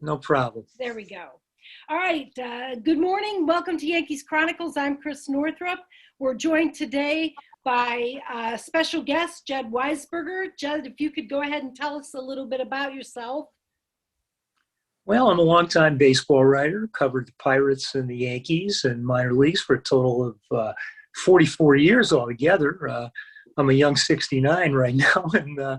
No problem. There we go. All right. Good morning. Welcome to Yankees Chronicles. I'm Chris Northrup. We're joined today by special guest, Jed Weisberger. Jed, if you could go ahead and tell us a little bit about yourself. Well, I'm a longtime baseball writer, covered the Pirates and the Yankees and minor leagues for a total of 44 years altogether. I'm a young 69 right now, and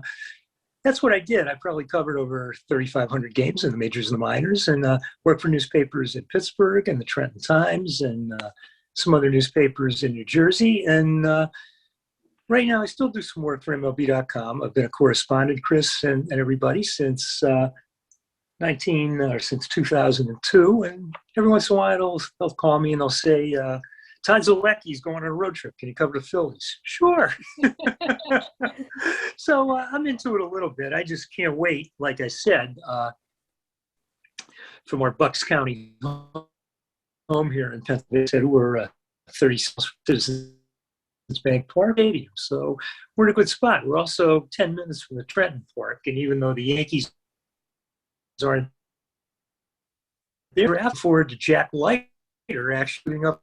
that's what I did. I probably covered over 3,500 games in the majors and the minors, and worked for newspapers in Pittsburgh and the Trenton Times and some other newspapers in New Jersey. And right now I still do some work for MLB.com. I've been a correspondent, Chris, and everybody since since 2002. And every once in a while they'll call me and they'll say, Todd Zielecki's going on a road trip. Can you cover the Phillies? Sure. So I'm into it a little bit. I just can't wait, like I said, from our Bucks County home here in Pennsylvania. We're 30 Citizens Bank Park Stadium. So we're in a good spot. We're also 10 minutes from the Trenton Park. And even though the Yankees aren't there, after forward to Jack Leiter actually up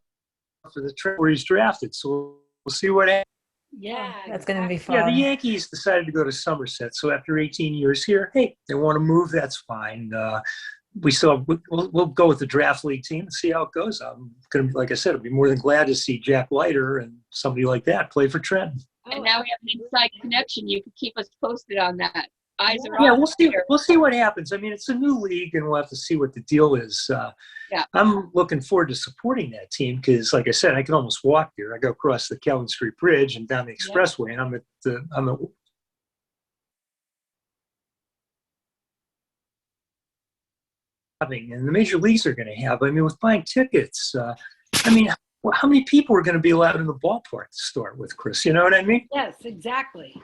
for the trip where he's drafted. So we'll see what happens. Yeah, that's going to be fun. Yeah, the Yankees decided to go to Somerset. So after 18 years here, hey, they want to move. That's fine. We'll go with the draft league team and see how it goes. I'm going to, like I said, I'll be more than glad to see Jack Leiter and somebody like that play for Trenton. And now we have an inside connection. You can keep us posted on that. Yeah, we'll see what happens. I mean, it's a new league, and we'll have to see what the deal is. I'm looking forward to supporting that team because, like I said, I can almost walk there. I go across the Kelvin Street Bridge and down the expressway, and I'm at and the major leagues are going to have. I mean, with buying tickets, how many people are going to be allowed in the ballpark to start with, Chris? You know what I mean? Yes, exactly.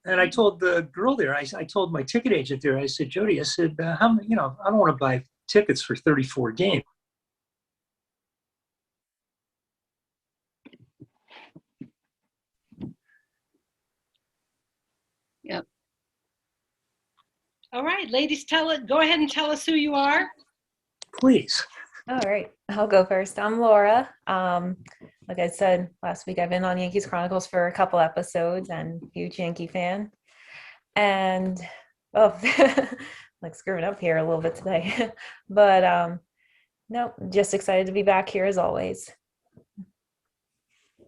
And I told the girl there, I told my ticket agent there, I said, Jody, I said, how many, I don't want to buy tickets for 34 games. Yep. All right, ladies, go ahead and tell us who you are. Please. All right, I'll go first. I'm Laura. Like I said last week, I've been on Yankees Chronicles for a couple episodes and huge Yankee fan. And, like screwing up here a little bit today. But, no, just excited to be back here as always.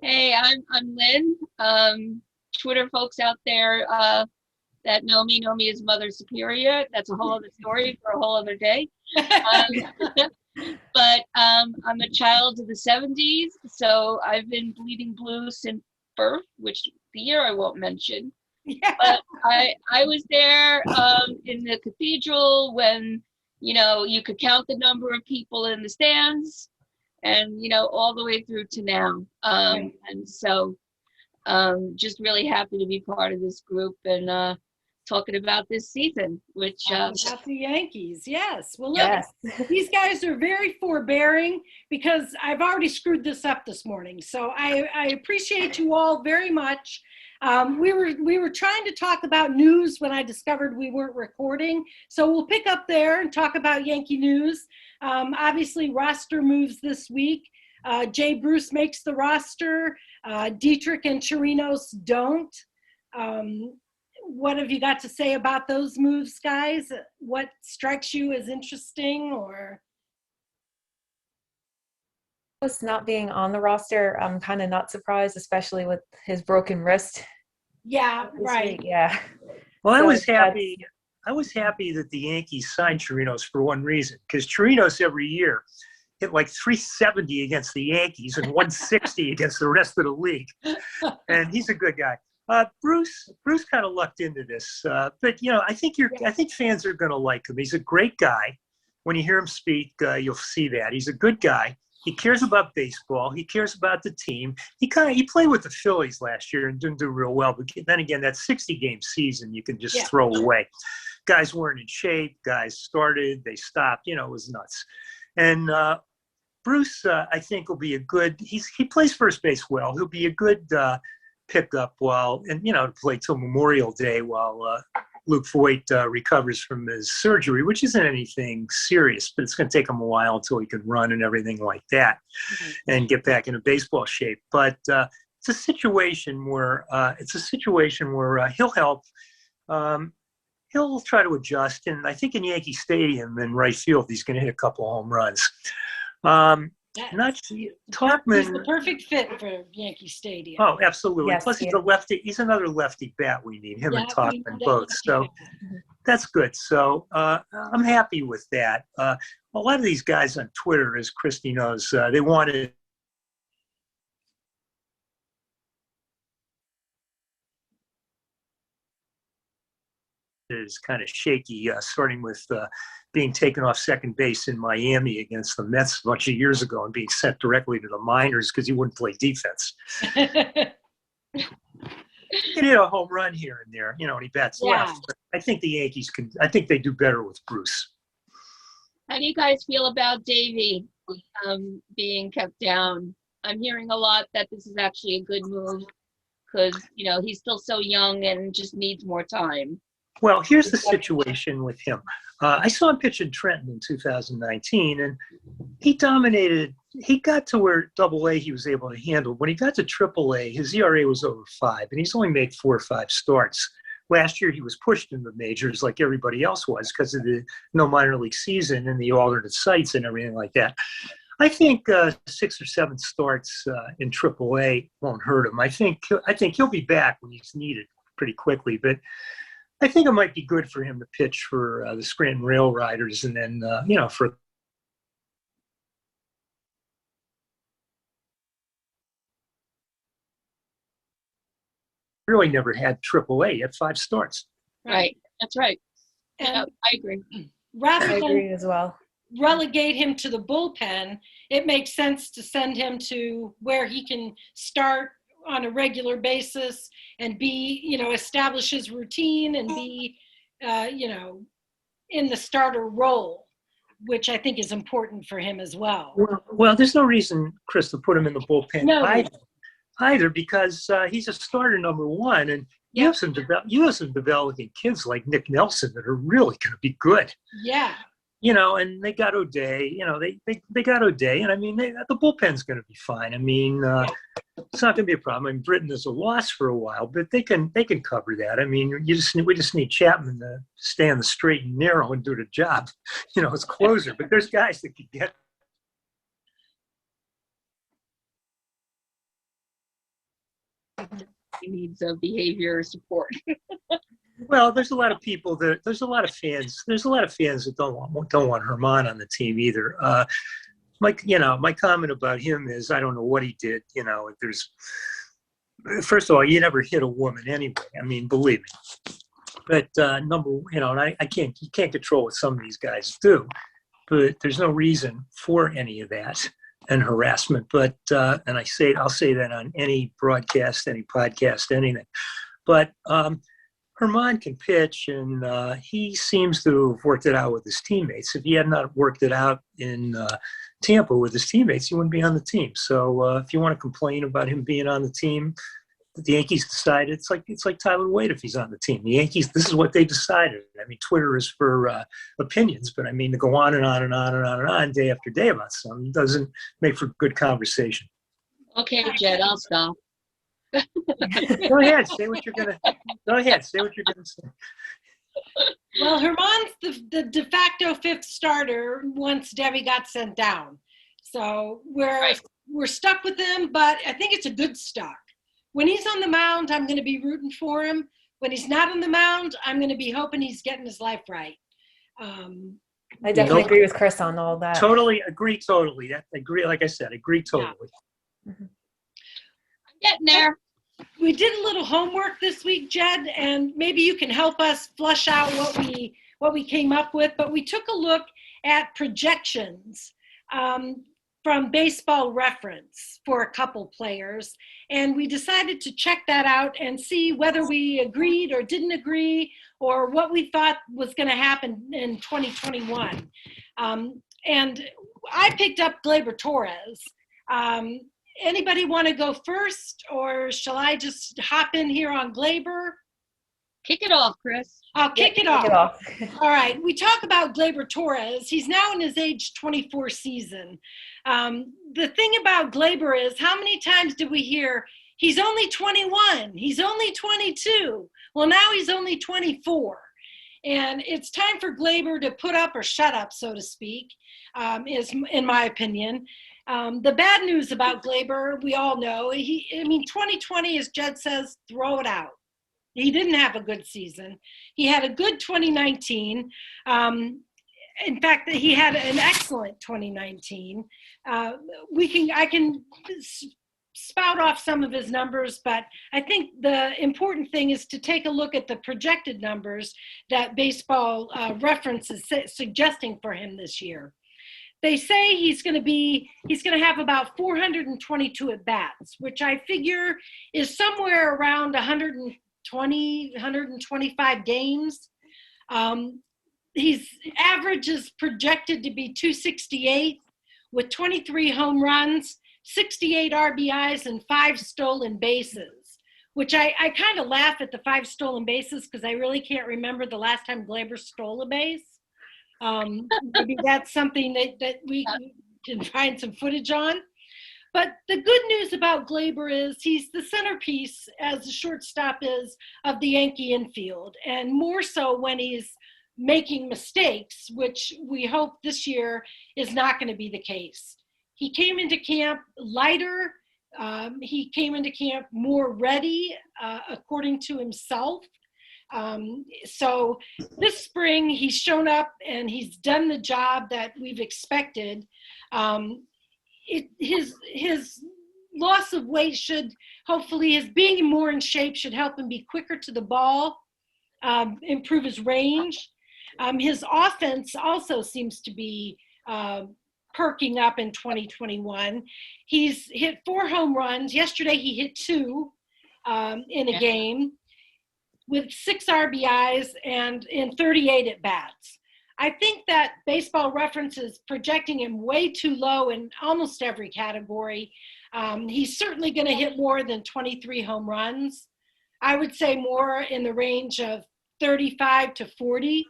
Hey, I'm Lynn. Twitter folks out there that know me as Mother Superior. That's a whole other story for a whole other day. But I'm a child of the 70s, so I've been bleeding blue since birth, which the year I won't mention. Yeah. But I was there in the cathedral when, you could count the number of people in the stands and, all the way through to now. Right. And so just really happy to be part of this group and talking about this season, which about the Yankees. Yes. Well, look, Yes. these guys are very forbearing because I've already screwed this up this morning. So I appreciate you all very much. We were trying to talk about news when I discovered we weren't recording. So we'll pick up there and talk about Yankee news. Obviously, roster moves this week. Jay Bruce makes the roster. Dietrich and Chirinos don't. What have you got to say about those moves, guys? What strikes you as interesting or? Us not being on the roster, I'm kind of not surprised, especially with his broken wrist. Yeah, right. Week. Yeah. Well, So I was happy that the Yankees signed Chirinos for one reason, because Chirinos every year hit like 370 against the Yankees and 160 against the rest of the league. And he's a good guy. Bruce kind of lucked into this, but I think fans are going to like him. He's a great guy. When you hear him speak, you'll see that he's a good guy. He cares about baseball. He cares about the team. He played with the Phillies last year and didn't do real well. But then again, that 60-game season you can just throw away. Guys weren't in shape. Guys started, they stopped. It was nuts. And Bruce, I think, will be a good. He plays first base well. He'll be a good pickup to play till Memorial Day while Luke Voigt recovers from his surgery, which isn't anything serious, but it's going to take him a while until he can run and everything like that and get back into baseball shape. But it's a situation where he'll help. He'll try to adjust, and I think in Yankee Stadium in right field, he's going to hit a couple of home runs. He's Tauchman. the perfect fit for Yankee Stadium. Oh, absolutely. Yes, Plus, he's a lefty. He's another lefty bat we need, him and Yeah, Tauchman both. So that's good. So I'm happy with that. A lot of these guys on Twitter, as Christy knows, they wanted is kind of shaky, starting with being taken off second base in Miami against the Mets a bunch of years ago and being sent directly to the minors because he wouldn't play defense. He hit a home run here and there, and he bats left. But I think the Yankees I think they do better with Bruce. How do you guys feel about Davey being kept down? I'm hearing a lot that this is actually a good move because, he's still so young and just needs more time. Well, here's the situation with him. I saw him pitch in Trenton in 2019, and he dominated. He got to where AA he was able to handle. When he got to AAA, his ERA was over 5, and he's only made 4 or 5 starts. Last year, he was pushed in the majors like everybody else was because of the no minor league season and the alternate sites and everything like that. I think 6 or 7 starts in AAA won't hurt him. I think he'll be back when he's needed pretty quickly, but I think it might be good for him to pitch for the Scranton Rail Riders and then, for really never had AAA at 5 starts. Right. That's right. And Yeah, I agree. rather I than agree as well. relegate him to the bullpen, it makes sense to send him to where he can start on a regular basis and be, establish his routine and be, in the starter role, which I think is important for him as well. Well, there's no reason, Chris, to put him in the bullpen No. either because he's a starter number 1, and you have some developing kids like Nick Nelson that are really going to be good. Yeah. And they got O'Day. They got O'Day, and I mean, the bullpen's going to be fine. I mean, it's not going to be a problem. I mean, Britain is a loss for a while, but they can cover that. I mean, we just need Chapman to stay on the straight and narrow and do the job. As closer. But there's guys that could get. He needs a behavior support. Well, there's a lot of people there's a lot of fans that don't want Herman on the team either. My comment about him is I don't know what he did. First of all, you never hit a woman anyway. I mean, believe me. But and you can't control what some of these guys do. But there's no reason for any of that and harassment. But and I'll say that on any broadcast, any podcast, anything. But Herman can pitch, and he seems to have worked it out with his teammates. If he had not worked it out in Tampa with his teammates, he wouldn't be on the team. So if you want to complain about him being on the team, the Yankees decided it's like Tyler Wade if he's on the team. The Yankees, this is what they decided. I mean, Twitter is for opinions, but I mean to go on and on and on and on and on day after day about something doesn't make for good conversation. Okay, Jed, I'll stop. Go ahead, say what you're gonna say. Well, Herman's the de facto 5th starter once Debbie got sent down. So we're stuck with him, but I think it's a good stock. When he's on the mound, I'm going to be rooting for him. When he's not on the mound, I'm going to be hoping he's getting his life right. I definitely agree with Chris on all that. Totally agree. Like I said, agree totally. Yeah. Mm-hmm. I'm getting there. We did a little homework this week, Jed, and maybe you can help us flush out what we came up with. But we took a look at projections from Baseball Reference for a couple players, and we decided to check that out and see whether we agreed or didn't agree or what we thought was going to happen in 2021. And I picked up Gleyber Torres. Anybody want to go first, or shall I just hop in here on Gleyber? Kick it off, Chris. I'll kick it Kick off. it off. All right. We talk about Gleyber Torres. He's now in his age 24 season. The thing about Gleyber is, how many times did we hear he's only 21, he's only 22? Well, now he's only 24. And it's time for Gleyber to put up or shut up, so to speak, is in my opinion. The bad news about Gleyber, we all know, 2020, as Jed says, throw it out. He didn't have a good season. He had a good 2019. In fact, he had an excellent 2019. I can spout off some of his numbers, but I think the important thing is to take a look at the projected numbers that Baseball Reference is suggesting for him this year. They say he's going to have about 422 at bats, which I figure is somewhere around 125 games. His average is projected to be 268 with 23 home runs, 68 RBIs, and 5 stolen bases, which I kind of laugh at the 5 stolen bases because I really can't remember the last time Gleyber stole a base. Maybe that's something that we can find some footage on. But the good news about Gleyber is he's the centerpiece, as the shortstop is, of the Yankee infield, and more so when he's making mistakes, which we hope this year is not going to be the case. He came into camp lighter. He came into camp more ready, according to himself. So this spring, he's shown up and he's done the job that we've expected. His loss of weight should, hopefully, his being more in shape should help him be quicker to the ball, improve his range. His offense also seems to be perking up in 2021. He's hit 4 home runs. Yesterday he hit 2 in a game with 6 RBIs and in 38 at bats. I think that Baseball Reference is projecting him way too low in almost every category. He's certainly going to hit more than 23 home runs. I would say more in the range of 35 to 40.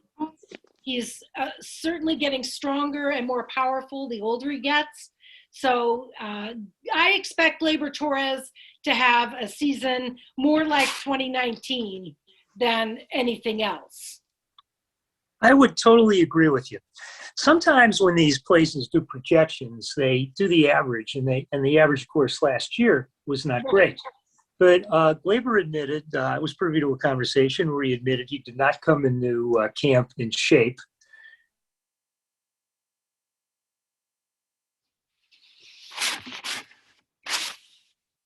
He's certainly getting stronger and more powerful the older he gets. So I expect Gleyber Torres to have a season more like 2019 than anything else. I would totally agree with you. Sometimes when these places do projections, they do the average, and the average, of course, last year was not great. But Gleyber admitted, I was privy to a conversation where he admitted he did not come into camp in shape.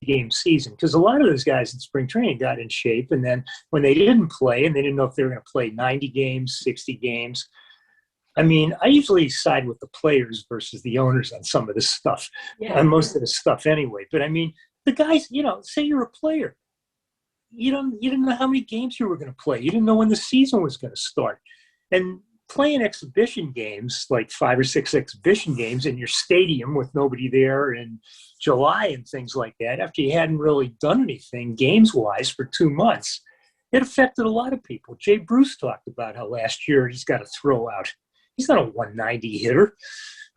Game season, because a lot of those guys in spring training got in shape, and then when they didn't play and they didn't know if they were going to play 90 games, 60 games, I mean, I usually side with the players versus the owners on some of this stuff, on most of this stuff anyway. But I mean, the guys, say you're a player, you didn't know how many games you were going to play, you didn't know when the season was going to start, and playing exhibition games, like 5 or 6 exhibition games in your stadium with nobody there in July and things like that, after you hadn't really done anything games-wise for 2 months, it affected a lot of people. Jay Bruce talked about how last year he's got to throw out. He's not a 190 hitter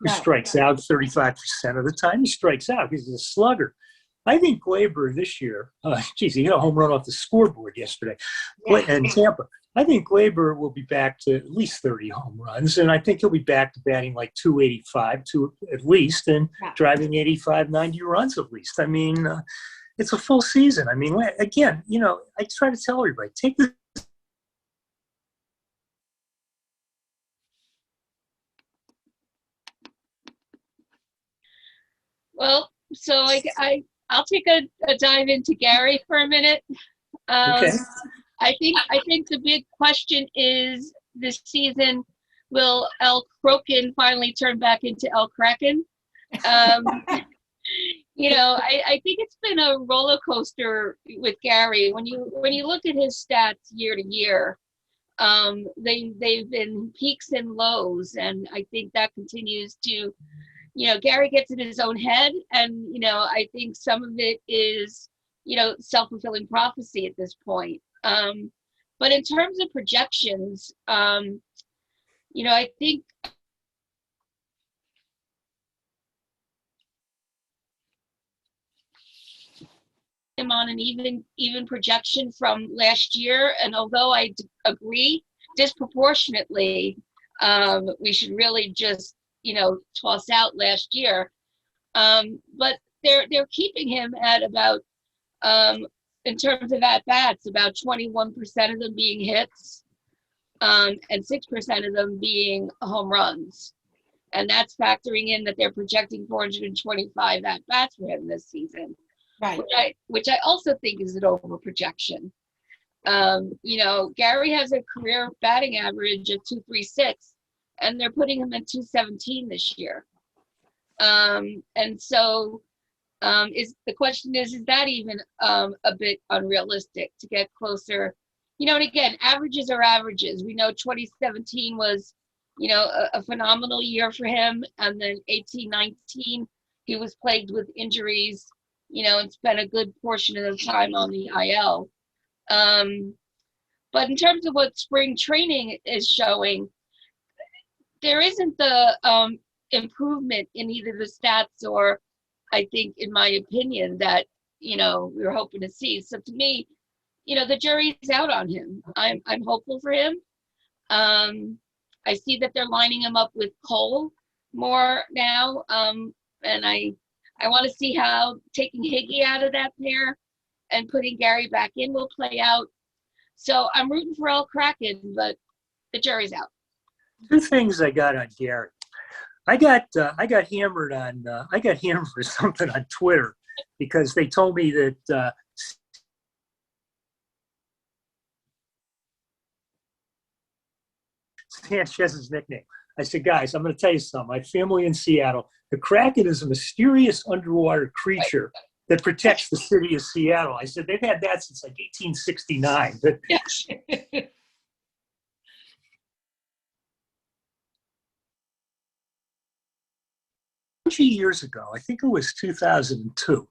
who strikes out 35% of the time. He strikes out because he's a slugger. I think Gleyber this year, he hit a home run off the scoreboard yesterday in Tampa. I think Gleyber will be back to at least 30 home runs, and I think he'll be back to batting like 285 at least, and driving 85, 90 runs at least. I mean, it's a full season. I mean, again, I try to tell everybody, take this. Well, so I'll take a dive into Gary for a minute. Okay. I think the big question is this season, will El Crokin finally turn back into El Kraken? I think it's been a roller coaster with Gary. When you look at his stats year to year, they've been peaks and lows, and I think that continues to, Gary gets in his own head, and I think some of it is self-fulfilling prophecy at this point. But in terms of projections, I think him on an even projection from last year. And although I agree disproportionately, we should really just, toss out last year. But they're keeping him at about, in terms of at-bats, about 21% of them being hits, and 6% of them being home runs. And that's factoring in that they're projecting 425 at-bats for him this season. Right. Which I also think is an over-projection. Gary has a career batting average of 236, and they're putting him at 217 this year. And so the question is that even a bit unrealistic to get closer? And again, averages are averages. We know 2017 was, a phenomenal year for him. And then 18-19, he was plagued with injuries, and spent a good portion of the time on the IL. But in terms of what spring training is showing, there isn't the improvement in either the stats or, I think, in my opinion, that, we were hoping to see. So to me, the jury's out on him. I'm hopeful for him. I see that they're lining him up with Cole more now. And I want to see how taking Higgy out of that pair and putting Gary back in will play out. So I'm rooting for El Kraken, but the jury's out. Two things I got on Gary. I got hammered for something on Twitter because they told me that Sanchez's nickname. I said, guys, I'm going to tell you something. My family in Seattle, the Kraken is a mysterious underwater creature that protects the city of Seattle. I said, they've had that since like 1869. But Yes. 20 years ago, I think it was 2002,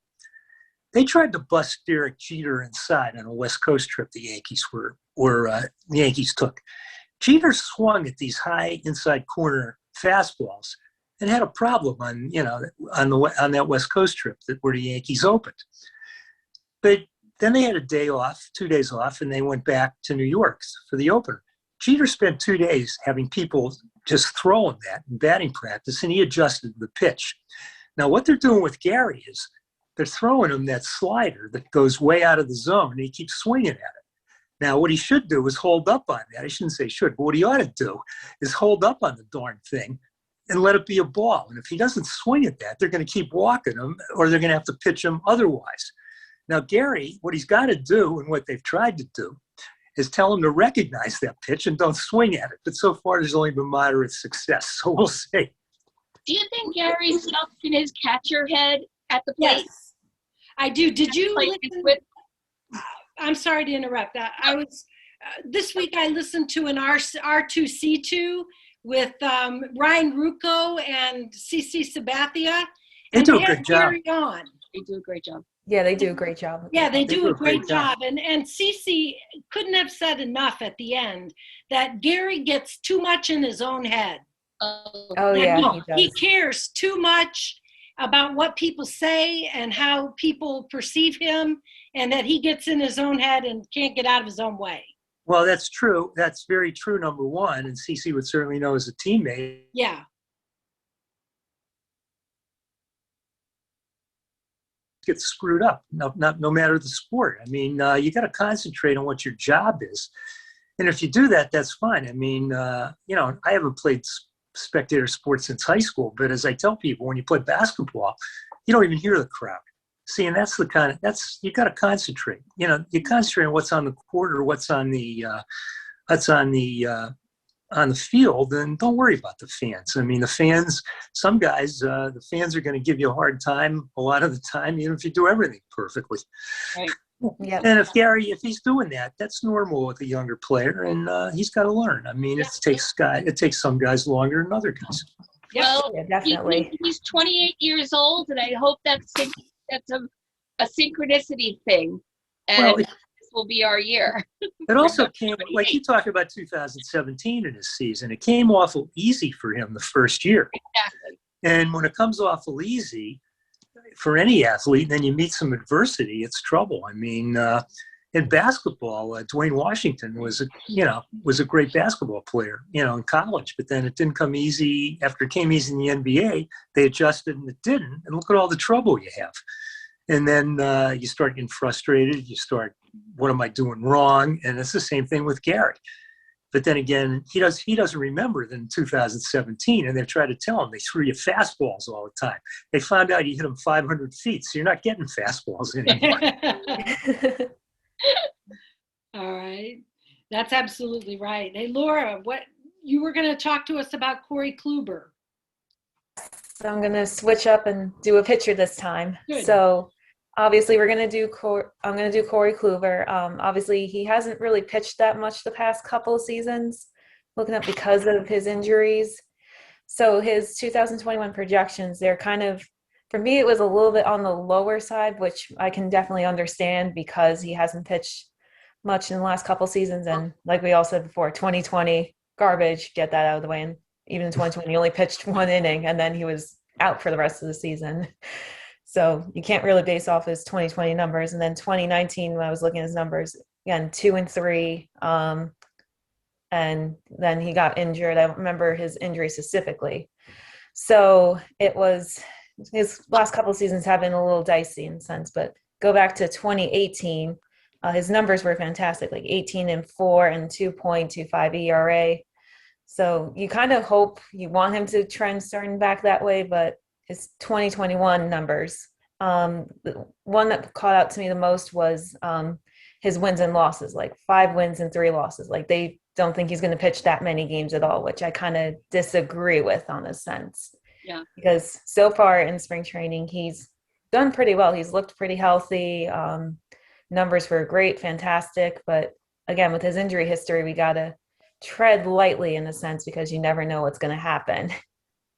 they tried to bust Derek Jeter inside on a West Coast trip the Yankees the Yankees took. Jeter swung at these high inside corner fastballs and had a problem on that West Coast trip where the Yankees opened. But then they had a day off, 2 days off, and they went back to New York for the opener. Jeter spent 2 days having people just throw him that in batting practice, and he adjusted the pitch. Now, what they're doing with Gary is they're throwing him that slider that goes way out of the zone, and he keeps swinging at it. Now, what he should do is hold up on that. I shouldn't say should, but what he ought to do is hold up on the darn thing and let it be a ball. And if he doesn't swing at that, they're going to keep walking him, or they're going to have to pitch him otherwise. Now, Gary, what he's got to do, and what they've tried to do, is tell him to recognize that pitch and don't swing at it. But so far, there's only been moderate success. So we'll see. Do you think Gary's stuck in his catcher head at the plate? Yes, I do. Did you listen? I'm sorry to interrupt. I was this week. I listened to an R2C2 with Ryan Rucco and CC Sabathia. They do a good job. Gary on. They do a great job. Yeah, they do a great job. Yeah, they do a great job. And CC couldn't have said enough at the end that Gary gets too much in his own head. Oh yeah, he does. He cares too much about what people say and how people perceive him, and that he gets in his own head and can't get out of his own way. Well, that's true. That's very true, number one. And CC would certainly know as a teammate. Yeah. Gets screwed up, no matter the sport. I mean, you got to concentrate on what your job is. And if you do that, that's fine. I mean, I haven't played spectator sports since high school, but as I tell people, when you play basketball, you don't even hear the crowd. See, and that's you got to concentrate. You concentrate on what's on the court or what's on the field, and don't worry about the fans. I mean, the fans, some guys, the fans are going to give you a hard time a lot of the time, even if you do everything perfectly. Right. Yep. And if he's doing that, that's normal with a younger player, and he's got to learn. I mean, it takes some guys longer than other guys. Well, yeah, definitely. He's 28 years old, and I hope that's a synchronicity thing. And this will be our year. It also came, like you talked about 2017 in his season, it came awful easy for him the first year. Exactly. And when it comes awful easy for any athlete, and then you meet some adversity, it's trouble. I mean, in basketball, Dwayne Washington was a great basketball player, in college. But then it didn't come easy. After it came easy in the NBA, they adjusted and it didn't. And look at all the trouble you have. And then you start getting frustrated. You start, what am I doing wrong? And it's the same thing with Gary. But then again, he doesn't remember that in 2017, and they've tried to tell him they threw you fastballs all the time. They found out you hit them 500 feet, so you're not getting fastballs anymore. All right. That's absolutely right. Hey, Laura, what you were going to talk to us about Corey Kluber. So I'm going to switch up and do a pitcher this time. Good. So obviously I'm going to do Corey Kluber. Obviously he hasn't really pitched that much the past couple of seasons, looking up because of his injuries. So his 2021 projections, they're kind of, for me, it was a little bit on the lower side, which I can definitely understand because he hasn't pitched much in the last couple seasons. And like we all said before, 2020, garbage, get that out of the way. And even in 2020, he only pitched one inning and then he was out for the rest of the season. So you can't really base off his 2020 numbers. And then 2019, when I was looking at his numbers, again, 2-3. And then he got injured. I don't remember his injury specifically. So it was, his last couple of seasons have been a little dicey in a sense, but go back to 2018, his numbers were fantastic, like 18-4 and 2.25 ERA. So you kind of hope, you want him to trend starting back that way, but his 2021 numbers, the one that caught out to me the most was his wins and losses, like 5 wins and 3 losses. Like they don't think he's going to pitch that many games at all, which I kind of disagree with on a sense. Yeah. Because so far in spring training, he's done pretty well. He's looked pretty healthy. Numbers were great, fantastic. But again, with his injury history, we got to tread lightly in a sense because you never know what's going to happen,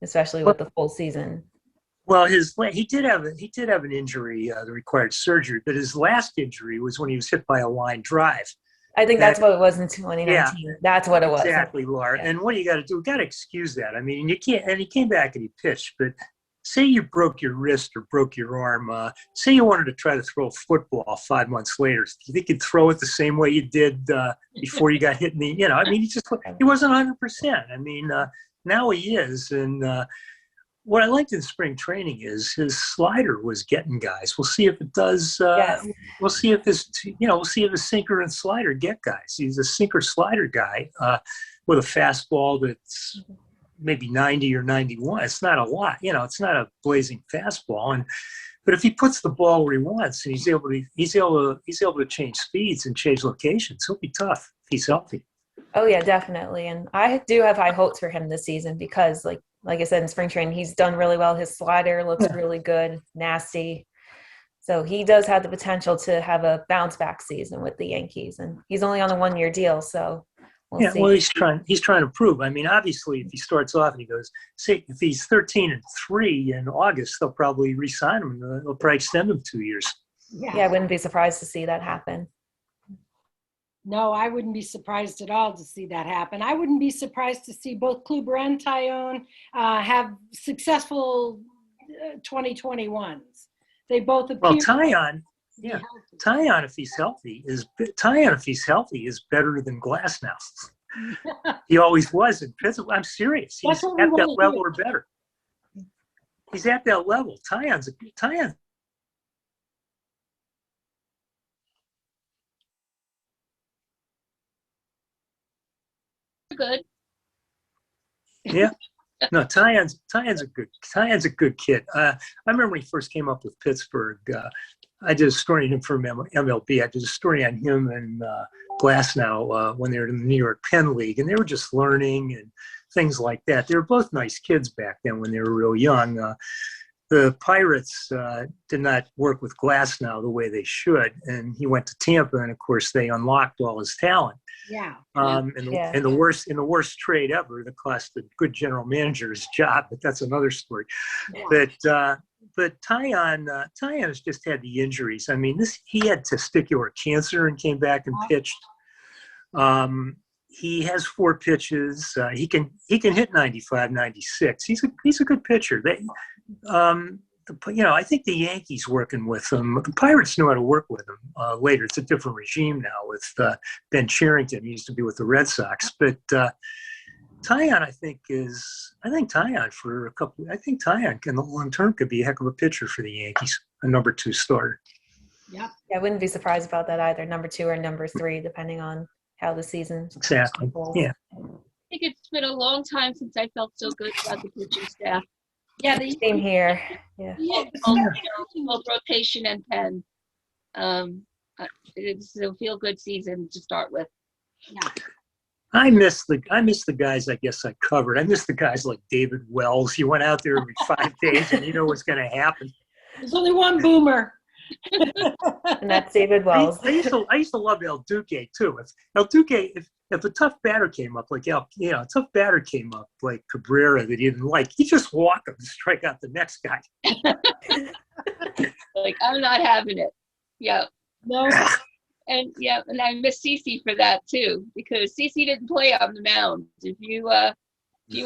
especially with the full season. Well, he did have an injury that required surgery, but his last injury was when he was hit by a line drive. I think that's what it was in 2019. Yeah, that's what it was. Exactly, Laura. Yeah. And what do you got to do? You got to excuse that. I mean, you can't. And he came back and he pitched, but say you broke your wrist or broke your arm. Say you wanted to try to throw a football 5 months later. Do you think you'd throw it the same way you did before you got hit in the? I mean, he wasn't 100%. I mean, now he is, and. What I liked in spring training is his slider was getting guys. We'll see if it does. Yes. We'll see if his sinker and slider get guys. He's a sinker slider guy with a fastball that's maybe 90 or 91. It's not a lot. It's not a blazing fastball. But if he puts the ball where he wants and he's able to change speeds and change locations, he'll be tough if he's healthy. Oh yeah, definitely. And I do have high hopes for him this season because like I said, in spring training, he's done really well. His slider looks really good, nasty. So he does have the potential to have a bounce back season with the Yankees. And he's only on a 1-year deal, so we'll see. Well, he's trying to prove. I mean, obviously, if he starts off and he goes, say, if he's 13-3 in August, they'll probably re-sign him. And they'll probably extend him 2 years. Yeah, I wouldn't be surprised to see that happen. No, I wouldn't be surprised at all to see that happen. I wouldn't be surprised to see both Kluber and Tyone have successful 2021s. They both appear. Well, Taillon, if he's healthy, is better than Glasnow. He always was in Pittsburgh. I'm serious. He's at that level or better. He's at that level. Taillon's good. Yeah. No, Taillon's a good kid. I remember when he first came up with Pittsburgh. I did a story on him for MLB. I did a story on him and Glasnow when they were in the New York Penn League, and they were just learning and things like that. They were both nice kids back then when they were real young. The Pirates did not work with Glasnow the way they should, and he went to Tampa, and of course they unlocked all his talent. Yeah. In the worst trade ever that cost a good general manager his job, but that's another story. Yeah. but Tyon has just had the injuries. I mean, he had testicular cancer and came back and pitched. He has 4 pitches. He can hit 95, 96. He's a good pitcher. I think the Yankees working with him. The Pirates know how to work with him later. It's a different regime now with Ben Cherington. He used to be with the Red Sox, but Tyon, I think Tyon in the long term could be a heck of a pitcher for the Yankees, a number 2 starter. Yep. Yeah, I wouldn't be surprised about that either. Number 2 or number 3, depending on how the season. Exactly. unfolds. Yeah. I think it's been a long time since I felt so good about the pitching staff. Yeah, Same here. Yeah. Both rotation and pen. It's a feel-good season to start with. yeah. I miss the guys I guess I covered. I miss the guys like David Wells. He went out there every 5 days and you know what's going to happen. There's only one boomer. And that's David Wells. I used to love El Duque too. If a tough batter came up like Cabrera that he didn't like, he just walk him and strike out the next guy. Like, I'm not having it. Yeah. No. And I miss Cece for that too, because Cece didn't play on the mound. If you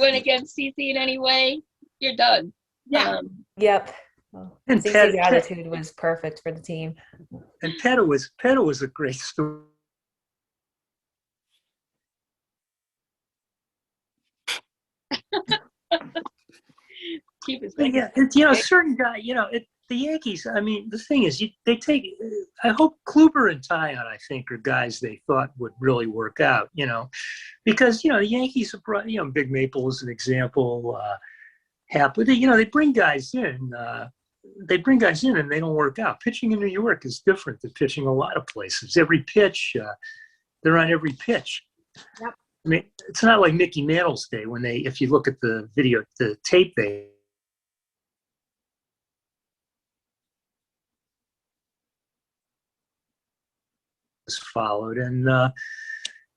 went against Cece in any way, you're done. Yeah. Yep. Well, And CC's attitude was perfect for the team. And Petta was a great story. Keep his But yeah, certain guy, the Yankees. I mean, the thing is, they take. I hope Kluber and Tyon, I think, are guys they thought would really work out. Because the Yankees have brought. Big Maple is an example. Happy, they bring guys in. They bring guys in and they don't work out. Pitching in New York is different than pitching a lot of places. Every pitch, they're on every pitch. Yep. I mean, it's not like Mickey Mantle's day when if you look at the video, the tape they followed. And,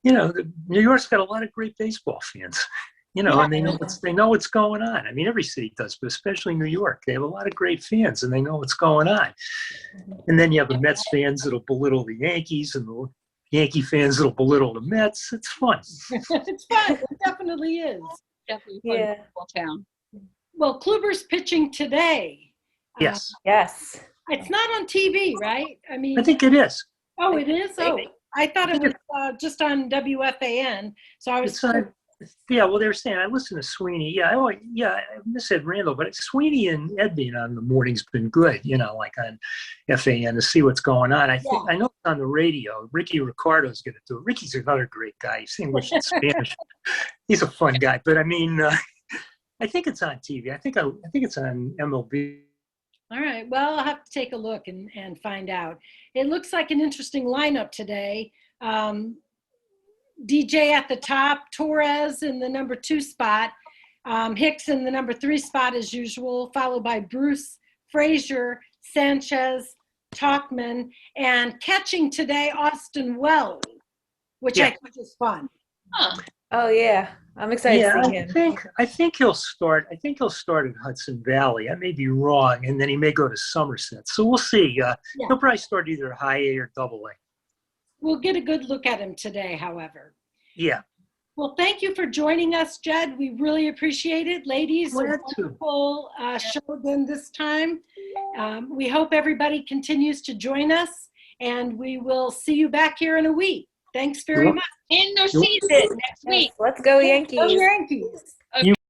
New York's got a lot of great baseball fans. And they know what's going on. I mean, every city does, but especially New York. They have a lot of great fans, and they know what's going on. And then you have the Mets fans that'll belittle the Yankees, and the Yankee fans that'll belittle the Mets. It's fun. It's fun. It definitely is. Definitely fun football town. Well, Kluber's pitching today. Yes. Yes. It's not on TV, right? I mean, I think it is. Oh, it is? Oh, I thought it was just on WFAN. So I was. Yeah, well, they were saying, I listen to Sweeney. I miss Ed Randall, but Sweeney and Ed being on the morning's been good, like on FAN to see what's going on. I know it's on the radio. Ricky Ricardo's going to do it. Ricky's another great guy. He's English and Spanish. He's a fun guy. But I mean, I think it's on TV. I think it's on MLB. All right. Well, I'll have to take a look and find out. It looks like an interesting lineup today. DJ at the top, Torres in the number 2 spot, Hicks in the number 3 spot as usual, followed by Bruce, Frazier, Sanchez, Talkman, and catching today, Austin Wells, which I think is fun. Huh. Oh yeah, I'm excited to see him. I think he'll start. I think he'll start in Hudson Valley. I may be wrong, and then he may go to Somerset. So we'll see. He'll probably start either high A or double A. We'll get a good look at him today, however. Yeah. Well, thank you for joining us, Jed. We really appreciate it. Ladies, a wonderful show again this time. We hope everybody continues to join us, and we will see you back here in a week. Thanks very much. In the season next week. Yes, let's go Yankees. Go Yankees.